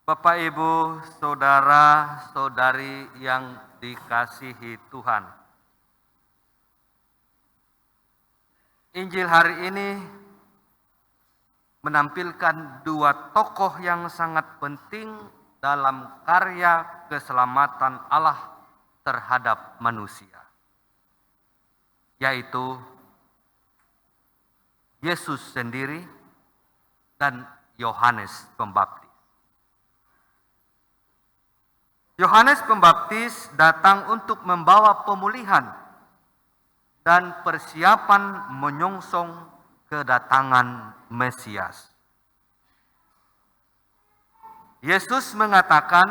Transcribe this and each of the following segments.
Bapak, Ibu, saudara-saudari yang dikasihi Tuhan. Injil hari ini menampilkan dua tokoh yang sangat penting dalam karya keselamatan Allah terhadap manusia, yaitu Yesus sendiri dan Yohanes Pembaptis. Yohanes Pembaptis datang untuk membawa pemulihan dan persiapan menyongsong kedatangan Mesias. Yesus mengatakan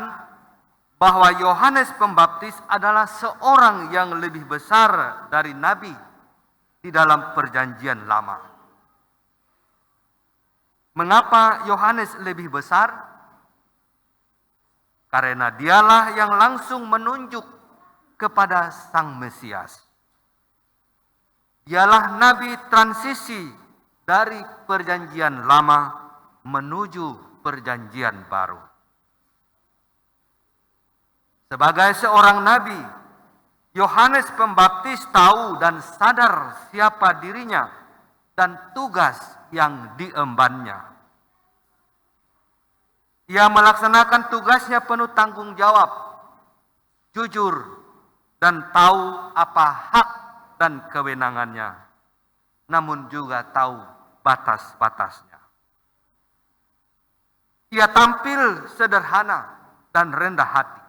bahwa Yohanes Pembaptis adalah seorang yang lebih besar dari nabi di dalam Perjanjian Lama. Mengapa Yohanes lebih besar? Karena dialah yang langsung menunjuk kepada Sang Mesias. Dialah nabi transisi dari Perjanjian Lama menuju Perjanjian Baru. Sebagai seorang nabi, Yohanes Pembaptis tahu dan sadar siapa dirinya dan tugas yang diembannya. Ia melaksanakan tugasnya penuh tanggung jawab, jujur, dan tahu apa hak dan kewenangannya, namun juga tahu batas-batasnya. Ia tampil sederhana dan rendah hati,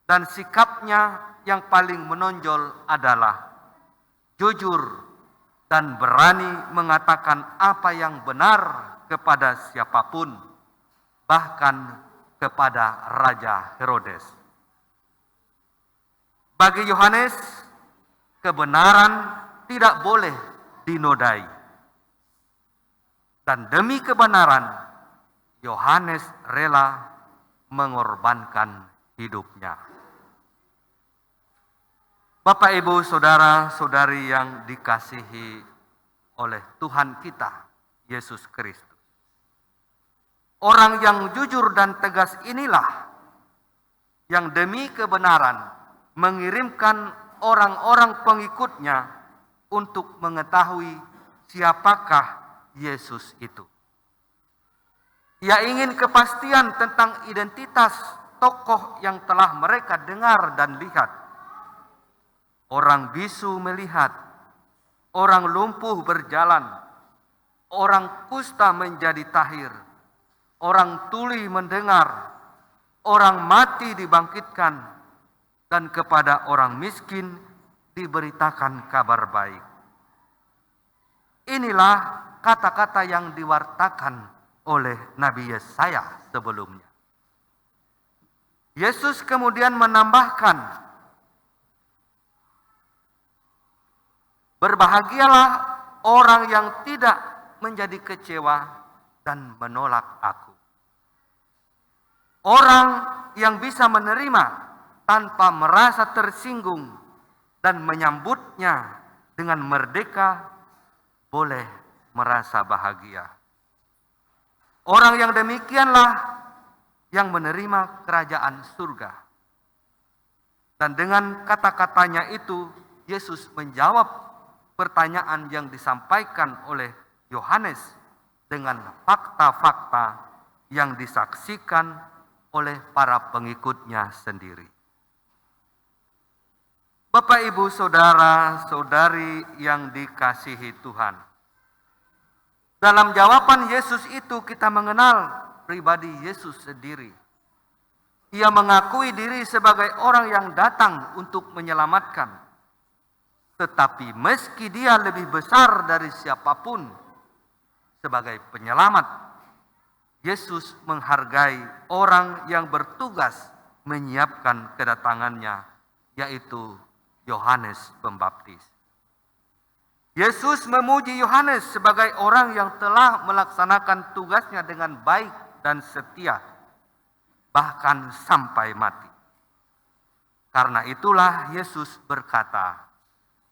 dan sikapnya yang paling menonjol adalah jujur dan berani mengatakan apa yang benar kepada siapapun, bahkan kepada Raja Herodes. Bagi Yohanes, kebenaran tidak boleh dinodai. Dan demi kebenaran, Yohanes rela mengorbankan hidupnya. Bapak, Ibu, saudara-saudari yang dikasihi oleh Tuhan kita, Yesus Kristus. Orang yang jujur dan tegas inilah yang demi kebenaran mengirimkan orang-orang pengikutnya untuk mengetahui siapakah Yesus itu. Ia ingin kepastian tentang identitas tokoh yang telah mereka dengar dan lihat. Orang bisu melihat, orang lumpuh berjalan, orang kusta menjadi tahir, orang tuli mendengar, orang mati dibangkitkan, dan kepada orang miskin diberitakan kabar baik. Inilah kata-kata yang diwartakan oleh Nabi Yesaya sebelumnya. Yesus kemudian menambahkan, berbahagialah orang yang tidak menjadi kecewa dan menolak aku. Orang yang bisa menerima tanpa merasa tersinggung dan menyambutnya dengan merdeka boleh merasa bahagia. Orang yang demikianlah yang menerima kerajaan surga. Dan dengan kata-katanya itu Yesus menjawab pertanyaan yang disampaikan oleh Yohanes dengan fakta-fakta yang disaksikan oleh para pengikutnya sendiri. Bapak, Ibu, saudara-saudari yang dikasihi Tuhan. Dalam jawaban Yesus itu kita mengenal pribadi Yesus sendiri. Ia mengakui diri sebagai orang yang datang untuk menyelamatkan. Tetapi meski dia lebih besar dari siapapun sebagai penyelamat, Yesus menghargai orang yang bertugas menyiapkan kedatangannya, yaitu Yohanes Pembaptis. Yesus memuji Yohanes sebagai orang yang telah melaksanakan tugasnya dengan baik dan setia, bahkan sampai mati. Karena itulah Yesus berkata,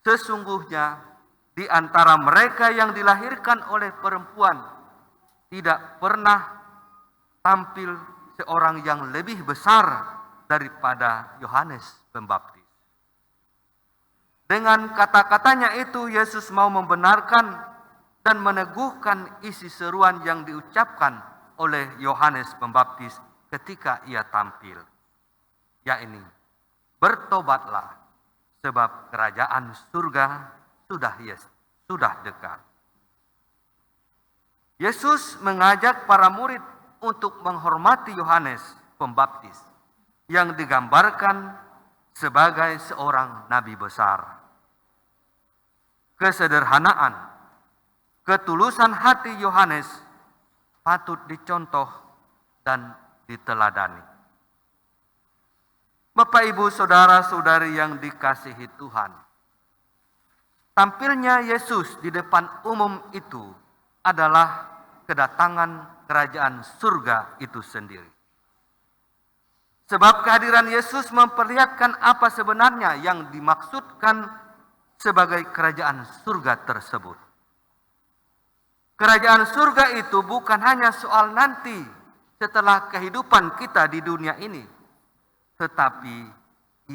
sesungguhnya di antara mereka yang dilahirkan oleh perempuan tidak pernah tampil seorang yang lebih besar daripada Yohanes Pembaptis. Dengan kata-katanya itu Yesus mau membenarkan dan meneguhkan isi seruan yang diucapkan oleh Yohanes Pembaptis ketika ia tampil, yakni bertobatlah sebab kerajaan surga sudah dekat. Yesus mengajak para murid untuk menghormati Yohanes Pembaptis yang digambarkan sebagai seorang nabi besar. Kesederhanaan, ketulusan hati Yohanes patut dicontoh dan diteladani. Bapak, Ibu, saudara-saudari yang dikasihi Tuhan, tampilnya Yesus di depan umum itu adalah kedatangan kerajaan surga itu sendiri. Sebab kehadiran Yesus memperlihatkan apa sebenarnya yang dimaksudkan sebagai kerajaan surga tersebut. Kerajaan surga itu bukan hanya soal nanti setelah kehidupan kita di dunia ini, tetapi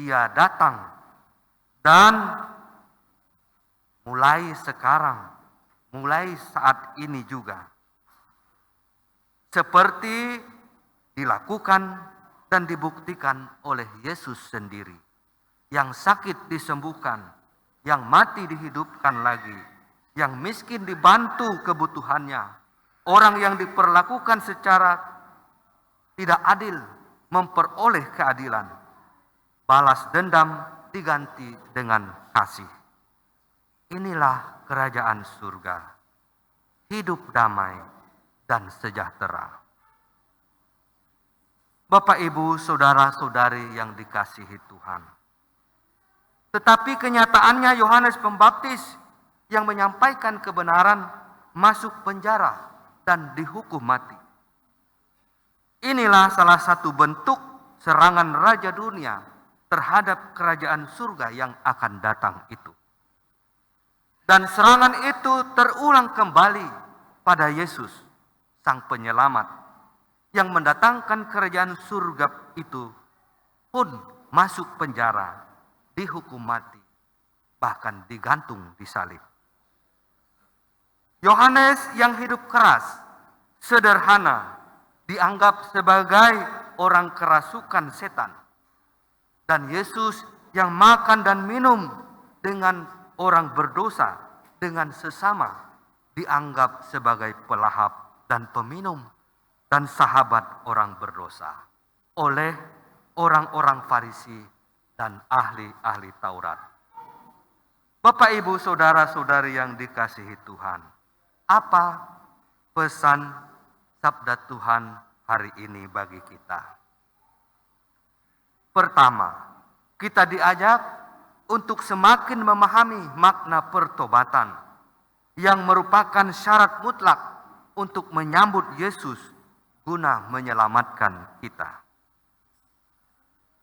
ia datang dan mulai sekarang, mulai saat ini juga. Seperti dilakukan dan dibuktikan oleh Yesus sendiri. Yang sakit disembuhkan, yang mati dihidupkan lagi, yang miskin dibantu kebutuhannya, orang yang diperlakukan secara tidak adil memperoleh keadilan, balas dendam diganti dengan kasih. Inilah kerajaan surga, hidup damai dan sejahtera. Bapak, Ibu, saudara-saudari yang dikasihi Tuhan. Tetapi kenyataannya Yohanes Pembaptis yang menyampaikan kebenaran masuk penjara dan dihukum mati. Inilah salah satu bentuk serangan raja dunia terhadap kerajaan surga yang akan datang itu. Dan serangan itu terulang kembali pada Yesus, Sang Penyelamat, yang mendatangkan kerajaan surga itu pun masuk penjara, dihukum mati, bahkan digantung di salib. Yohanes yang hidup keras, sederhana, dianggap sebagai orang kerasukan setan. Dan Yesus yang makan dan minum dengan orang berdosa, dengan sesama, dianggap sebagai pelahap dan peminum dan sahabat orang berdosa oleh orang-orang Farisi dan ahli-ahli Taurat. Bapak, Ibu, saudara-saudari yang dikasihi Tuhan, apa pesan sabda Tuhan hari ini bagi kita? Pertama, kita diajak untuk semakin memahami makna pertobatan yang merupakan syarat mutlak untuk menyambut Yesus guna menyelamatkan kita.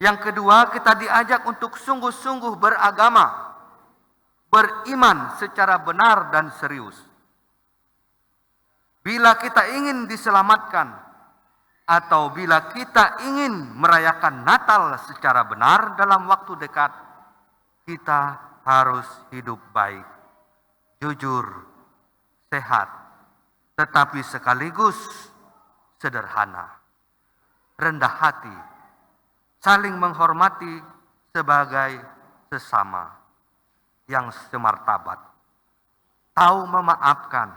Yang kedua, kita diajak untuk sungguh-sungguh beragama, beriman secara benar dan serius. Bila kita ingin diselamatkan, atau bila kita ingin merayakan Natal secara benar dalam waktu dekat, kita harus hidup baik, jujur, sehat, tetapi sekaligus sederhana, rendah hati, saling menghormati sebagai sesama yang semartabat, tahu memaafkan,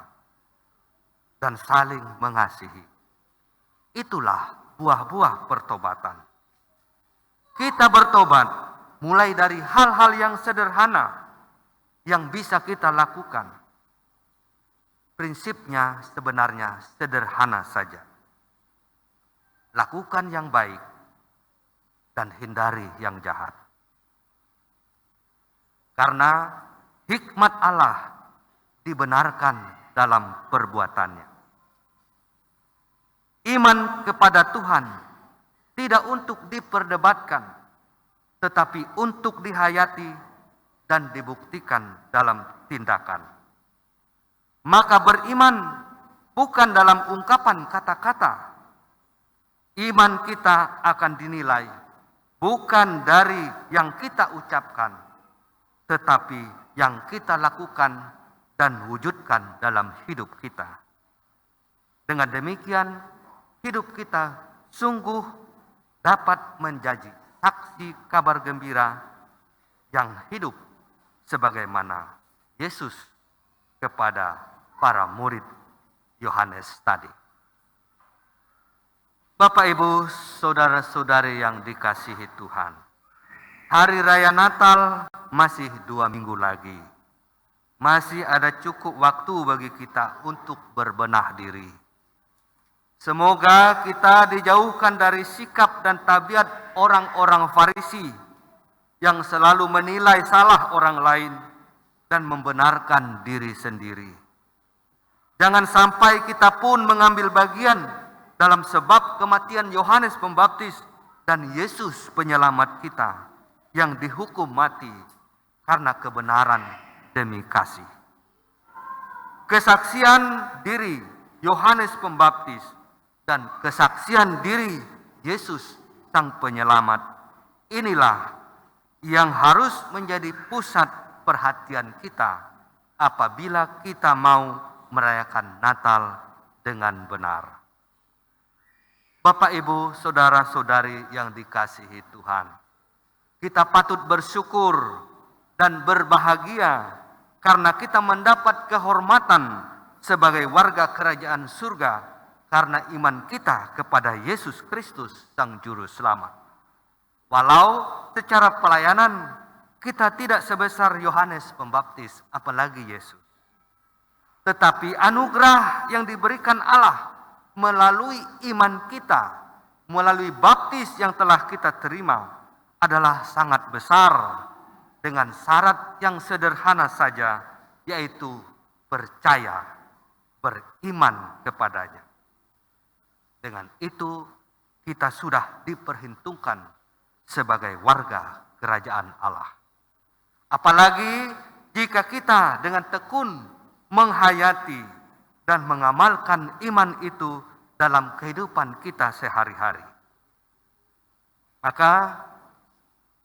dan saling mengasihi. Itulah buah-buah pertobatan. Kita bertobat mulai dari hal-hal yang sederhana yang bisa kita lakukan. Prinsipnya sebenarnya sederhana saja. Lakukan yang baik dan hindari yang jahat. Karena hikmat Allah dibenarkan dalam perbuatannya. Iman kepada Tuhan tidak untuk diperdebatkan, tetapi untuk dihayati dan dibuktikan dalam tindakan. Maka beriman bukan dalam ungkapan kata-kata. Iman kita akan dinilai bukan dari yang kita ucapkan, tetapi yang kita lakukan dan wujudkan dalam hidup kita. Dengan demikian, hidup kita sungguh dapat menjadi saksi kabar gembira yang hidup sebagaimana Yesus kepada para murid Yohanes tadi. Bapak, Ibu, saudara-saudari yang dikasihi Tuhan, Hari Raya Natal masih 2 minggu lagi. Masih ada cukup waktu bagi kita untuk berbenah diri. Semoga kita dijauhkan dari sikap dan tabiat orang-orang Farisi yang selalu menilai salah orang lain dan membenarkan diri sendiri. Jangan sampai kita pun mengambil bagian dalam sebab kematian Yohanes Pembaptis dan Yesus penyelamat kita yang dihukum mati karena kebenaran demi kasih. Kesaksian diri Yohanes Pembaptis dan kesaksian diri Yesus Sang Penyelamat, inilah yang harus menjadi pusat perhatian kita apabila kita mau merayakan Natal dengan benar. Bapak, Ibu, saudara-saudari yang dikasihi Tuhan, kita patut bersyukur dan berbahagia karena kita mendapat kehormatan sebagai warga kerajaan surga karena iman kita kepada Yesus Kristus Sang Juru Selamat. Walau secara pelayanan kita tidak sebesar Yohanes Pembaptis, apalagi Yesus. Tetapi anugerah yang diberikan Allah melalui iman kita, melalui baptis yang telah kita terima adalah sangat besar dengan syarat yang sederhana saja, yaitu percaya, beriman kepadanya. Dengan itu kita sudah diperhitungkan sebagai warga kerajaan Allah. Apalagi jika kita dengan tekun menghayati dan mengamalkan iman itu dalam kehidupan kita sehari-hari. Maka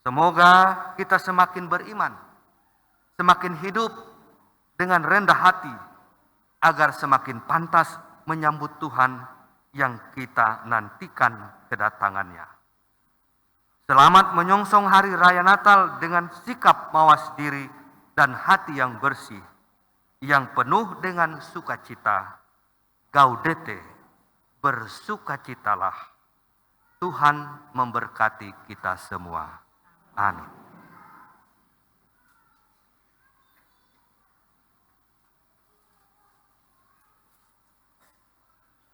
semoga kita semakin beriman, semakin hidup dengan rendah hati, agar semakin pantas menyambut Tuhan yang kita nantikan kedatangannya. Selamat menyongsong Hari Raya Natal dengan sikap mawas diri dan hati yang bersih, yang penuh dengan sukacita. Gaudete, bersukacitalah. Tuhan memberkati kita semua. Amin.